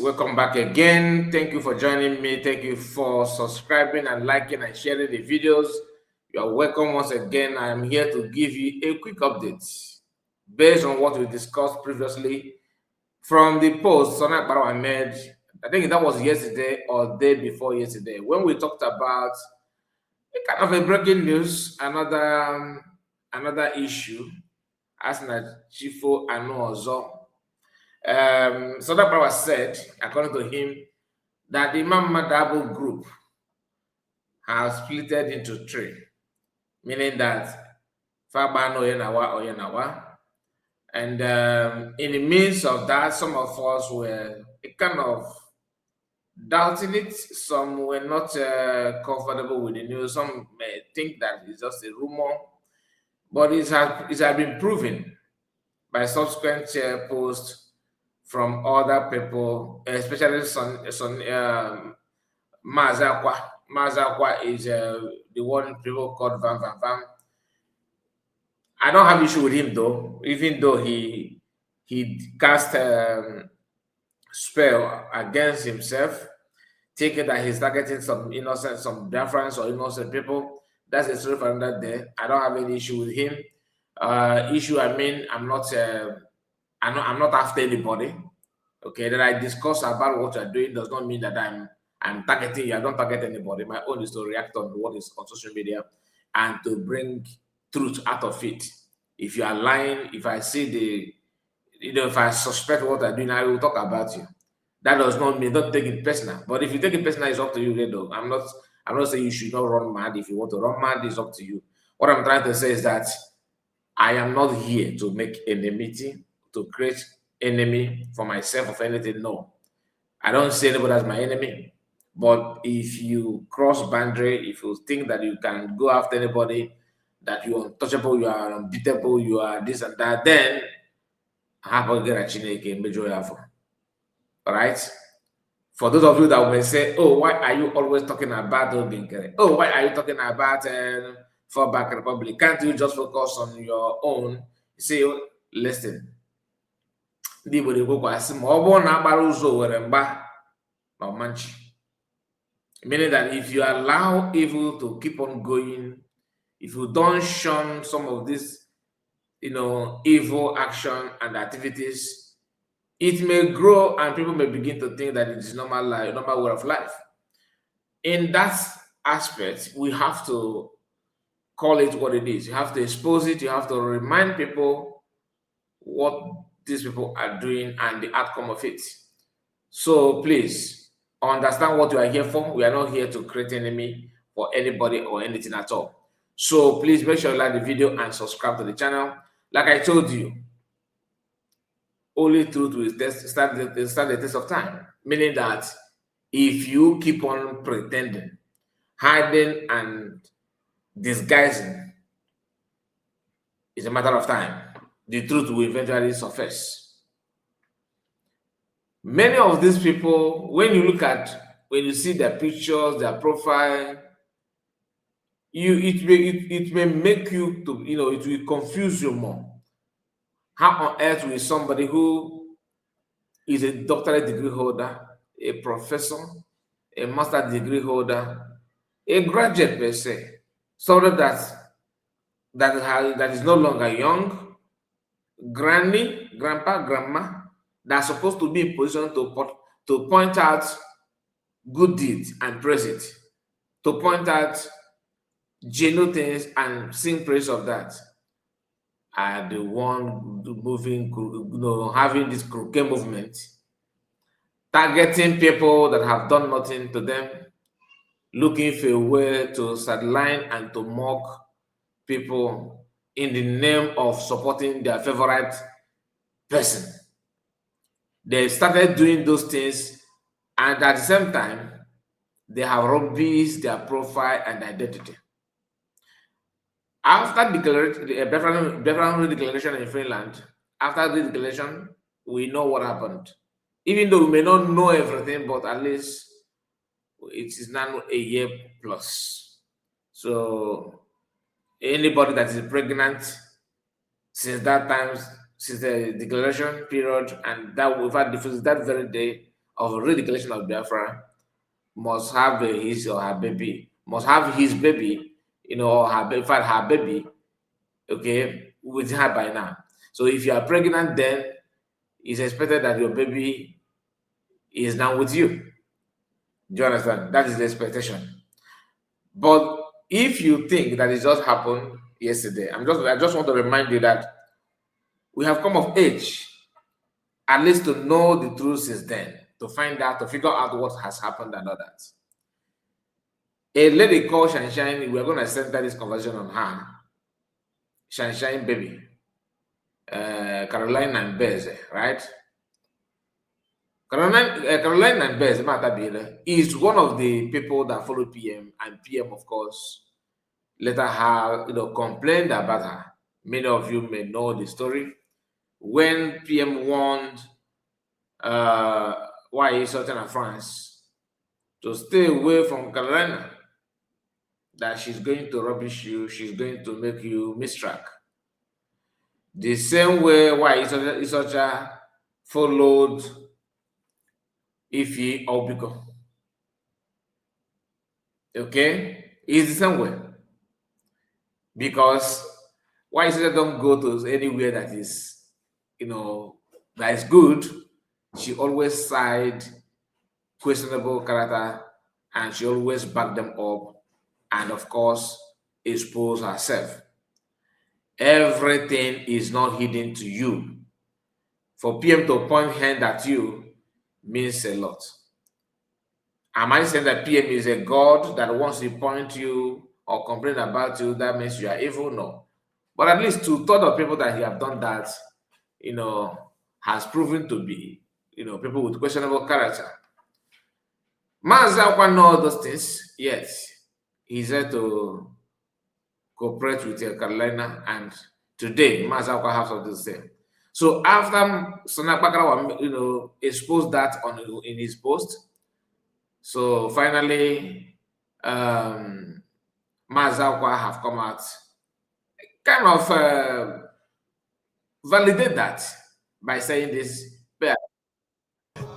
welcome back again. Thank you for joining me. Thank you for subscribing and liking and sharing the videos. You are welcome once again. I am here to give you a quick update based on what we discussed previously from the post Sonak Barrow made. I think that was yesterday or day before yesterday when we talked about a kind of a breaking news, another issue, as na Chifo Anozo. So that Power said, according to him, that the Imam Madabo group has split into three, meaning that Faban Oyenawa. And in the midst of that, some of us were kind of doubting it. Some were not comfortable with the news. Some may think that it's just a rumor. But it has been proven by subsequent posts from other people, especially Mazi Akwa. Mazi Akwa is the one people called Van. I don't have issue with him though, even though he cast spell against himself, thinking that he's targeting some innocent, some Biafrans or innocent people. That's a story for another day. I don't have any issue with him. I'm not after anybody. Okay, that I discuss about what you're doing does not mean that I'm targeting you. I don't target anybody. My own is to react on what is on social media and to bring truth out of it. If you are lying, if I see if I suspect what I'm doing, I will talk about you. That does not mean don't take it personal. But if you take it personal, it's up to you, though. I'm not saying you should not run mad. If you want to run mad, it's up to you. What I'm trying to say is that I am not here to make enmity, to create enemy for myself of anything. No, I don't see anybody as my enemy. But if you cross boundary, if you think that you can go after anybody, that you're untouchable, you are unbeatable, you are this and that, then all right. For those of you that may say, oh, why are you always talking about Obinkere? Oh, why are you talking about Fallback Republic? Can't you just focus on your own? You say, listen. Meaning that if you allow evil to keep on going, if you don't shun some of this, evil action and activities, it may grow and people may begin to think that it is normal way of life. In that aspect, we have to call it what it is. You have to expose it. You have to remind people what these people are doing and the outcome of it. So please understand what you are here for. We are not here to create enemy for anybody or anything at all. So please make sure you like the video and subscribe to the channel. Like I told you, only truth will start the test of time. Meaning that if you keep on pretending, hiding and disguising, it's a matter of time. The truth will eventually surface. Many of these people, when you see their pictures, their profile, it may make you to, it will confuse you more. How on earth will somebody who is a doctorate degree holder, a professor, a master degree holder, a graduate per se, somebody that is no longer young, granny, grandpa, grandma, that's supposed to be in position to point out good deeds and praise it, to point out genuine things and sing praise of that, are the one moving, having this crooked movement, targeting people that have done nothing to them, looking for a way to sideline and to mock people in the name of supporting their favorite person. They started doing those things, and at the same time, they have rubbished their profile and identity. After the Beverly Declaration in Finland, after the declaration, we know what happened. Even though we may not know everything, but at least it is now a year plus. So anybody that is pregnant since the declaration period, and that we've had difference that very day of a redeclaration of Biafra must have his or her baby, must have his baby, or her baby, okay, with her by now. So if you are pregnant, then it's expected that your baby is now with you. Do you understand? That is the expectation. But if you think that it just happened yesterday, I just want to remind you that we have come of age, at least to know the truth since then, to find out, to figure out what has happened and all that. A lady called Shine, we're going to center this conversation on her. Shine baby. Caroline and Bez, right? Caroline and Bez is one of the people that follow PM, and PM, of course, later have complained about her. Many of you may know the story. When PM warned why Sultan of France to stay away from Carolina, that she's going to rubbish you, she's going to make you mistrack. The same way why Isocha followed Ifi Obiko. Okay? It's the same way. Because why Isocha don't go to anywhere that is, that is good, she always side questionable character and she always back them up and of course expose herself. Everything is not hidden to you. For PM to point hand at you means a lot. Am I saying that PM is a god that wants to point you or complain about you, that means you are evil? No. But at least 2/3 of people that have done that, has proven to be, people with questionable character. Mazi Akwa know those things, yes. He's there to cooperate with Carolina, and today Mazi Akwa has something to say. So after Sana Bakara, exposed that in his post, so finally, Mazi Akwa have come out, kind of validate that by saying this.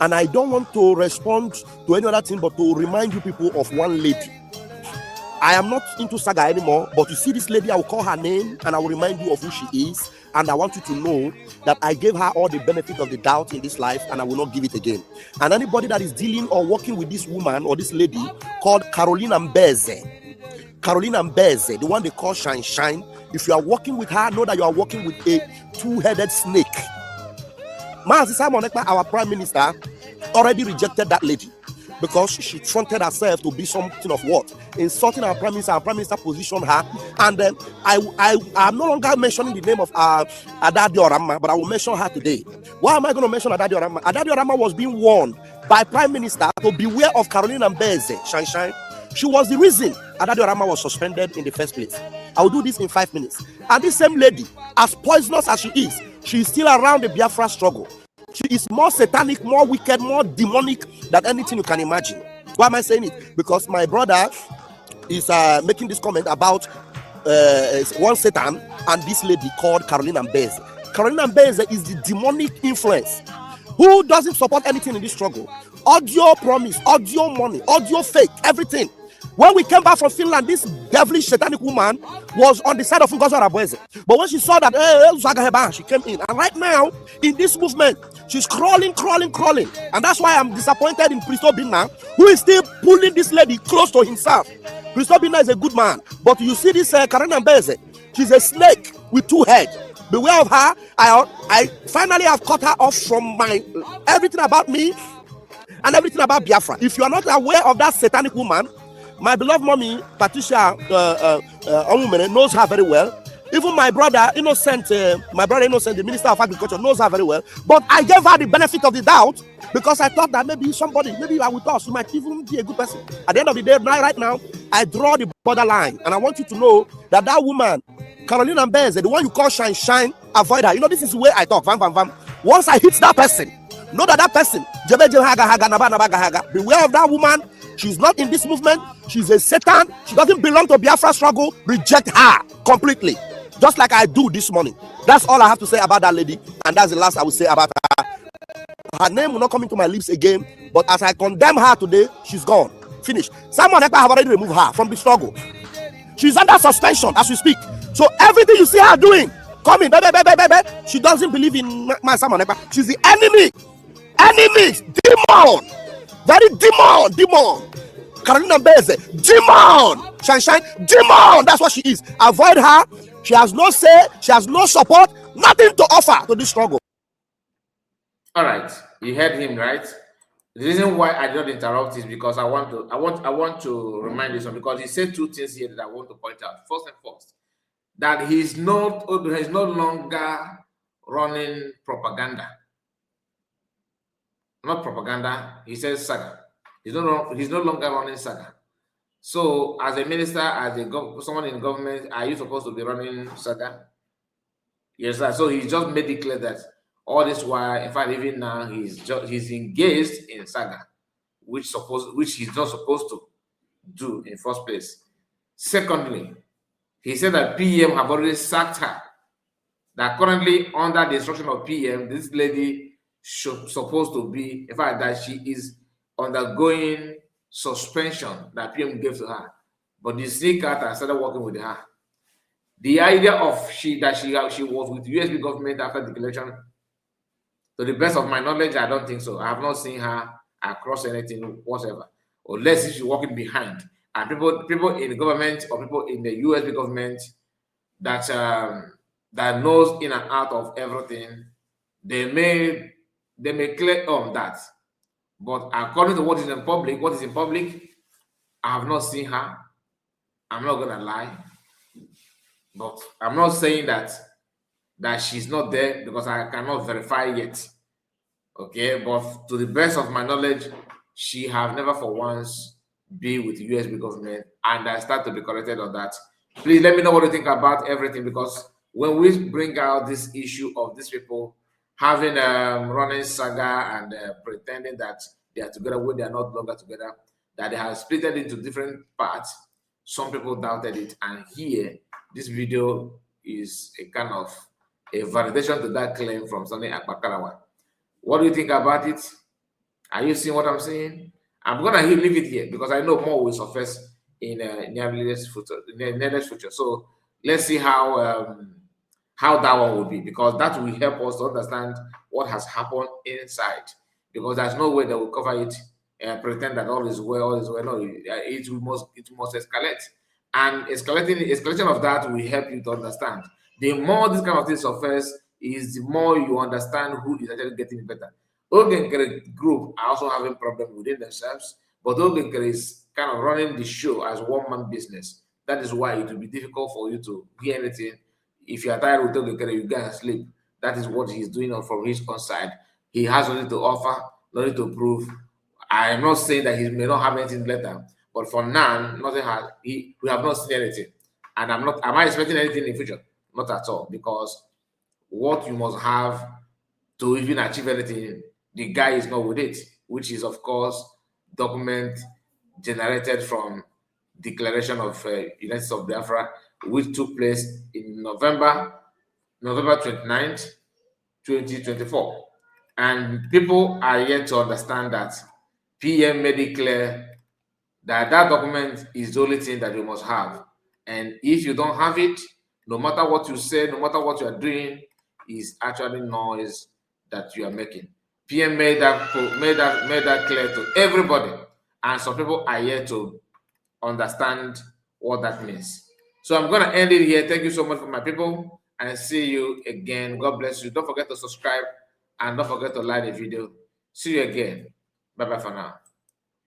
And I don't want to respond to any other thing but to remind you people of one lady. I am not into saga anymore, but you see this lady, I will call her name and I will remind you of who she is. And I want you to know that I gave her all the benefit of the doubt in this life and I will not give it again. And anybody that is dealing or working with this woman or this lady called Caroline Mbah, the one they call Shine. If you are working with her, know that you are working with a two-headed snake. Mazi Simon Ekpa, our prime minister, already rejected that lady because she fronted herself to be something of what? Insulting our prime minister positioned her. And I'm no longer mentioning the name of Adadi Orama, but I will mention her today. Why am I going to mention Adadi Orama? Adadi Orama was being warned by prime minister to beware of Caroline Mbah, Shine. She was the reason Adadi Orama was suspended in the first place. I will do this in 5 minutes. And this same lady, as poisonous as she is still around the Biafra struggle. She is more satanic, more wicked, more demonic than anything you can imagine. Why am I saying it? Because my brother is making this comment about one Satan and this lady called Caroline Mbah. Caroline Mbah is the demonic influence. Who doesn't support anything in this struggle? Audio promise, audio money, audio fake, everything. When we came back from Finland, this devilish satanic woman was on the side of Ngozi Arabweze. But when she saw that, she came in. And right now, in this movement, she's crawling. And that's why I'm disappointed in Pristo Binna, who is still pulling this lady close to himself. Pristo Binna is a good man. But you see this Caroline Mbah, she's a snake with 2 heads. Beware of her. I finally have cut her off from everything about me and everything about Biafra. If you are not aware of that satanic woman, my beloved mommy, Patricia knows her very well. Even my brother Innocent, the Minister of Agriculture, knows her very well. But I gave her the benefit of the doubt because I thought that maybe you are with us, you might even be a good person. At the end of the day, right now, I draw the borderline. And I want you to know that woman, Caroline Mbah, the one you call Shine, avoid her. This is the way I talk. Once I hit that person, know that person, beware of that woman. She's not in this movement. She's a Satan. She doesn't belong to Biafra struggle. Reject her completely. Just like I do this morning. That's all I have to say about that lady. And that's the last I will say about her. Her name will not come into my lips again. But as I condemn her today, she's gone. Finished. Simon Ekpa have already removed her from the struggle. She's under suspension as we speak. So everything you see her doing, coming, she doesn't believe in my Simon Ekpa. She's the enemy. Enemies, demon. Very demon. Carolina Beze, demon. Shine, demon. That's what she is. Avoid her. She has no say. She has no support. Nothing to offer to this struggle. All right, you heard him, right? The reason why I did not interrupt is because I want to remind you something, because he said two things here that I want to point out. First and foremost, that he's no longer running propaganda. Not propaganda. He says saga. He's no longer running saga. So, as a minister, as someone in government, are you supposed to be running saga? Yes, sir. So he just made it clear that all this while, in fact, even now, he's engaged in saga, which he's not supposed to do in first place. Secondly, he said that PM have already sacked her. That currently, under the instruction of PM, this lady supposed to be, in fact, that she is undergoing suspension that PM gave to her. But the sneak out and started working with her. The idea of she was with USB government after the election, to the best of my knowledge, I don't think so. I have not seen her across anything whatsoever, unless she's working behind. And people in the government or people in the USB government that that knows in and out of everything, they may clear on that. But according to what is in public, I have not seen her. I'm not gonna lie. But I'm not saying that she's not there, because I cannot verify yet. Okay, but to the best of my knowledge, she have never for once been with the USB government, and I start to be corrected on that. Please let me know what you think about everything, because when we bring out this issue of these people having running saga and pretending that they are together when they are not longer together, that they have split it into different parts, some people doubted it, and here this video is a kind of a validation to that claim from Sunday Akwa. What do you think about it? Are you seeing what I'm saying? I'm gonna leave it here because I know more will surface in nearest future. So let's see how that one will be, because that will help us to understand what has happened inside. Because there's no way they will cover it and pretend that all is well. No, it must escalate, and escalation of that will help you to understand. The more this kind of thing surface, is the more you understand who is actually getting better. Ogenkere group are also having problems within themselves, but Ogenkere is kind of running the show as one-man business. That is why it will be difficult for you to hear anything. If you are tired with Ogenkere, you go and sleep. That is what he's doing from his own side. He has nothing to offer, nothing to prove. I am not saying that he may not have anything later, but for now, nothing has. We have not seen anything, and am I expecting anything in the future? Not at all, because what you must have to even achieve anything, the guy is not with it, which is, of course, document generated from Declaration of United States of Biafra, which took place in November 29th, 2024. And people are yet to understand that PM made it clear that document is the only thing that you must have. And if you don't have it, no matter what you say, no matter what you are doing, is actually noise that you are making. PM made that clear to everybody, and some people are yet to understand what that means. So I'm going to end it here. Thank you so much for my people, and see you again. God bless you. Don't forget to subscribe, and don't forget to like the video. See you again. Bye-bye for now.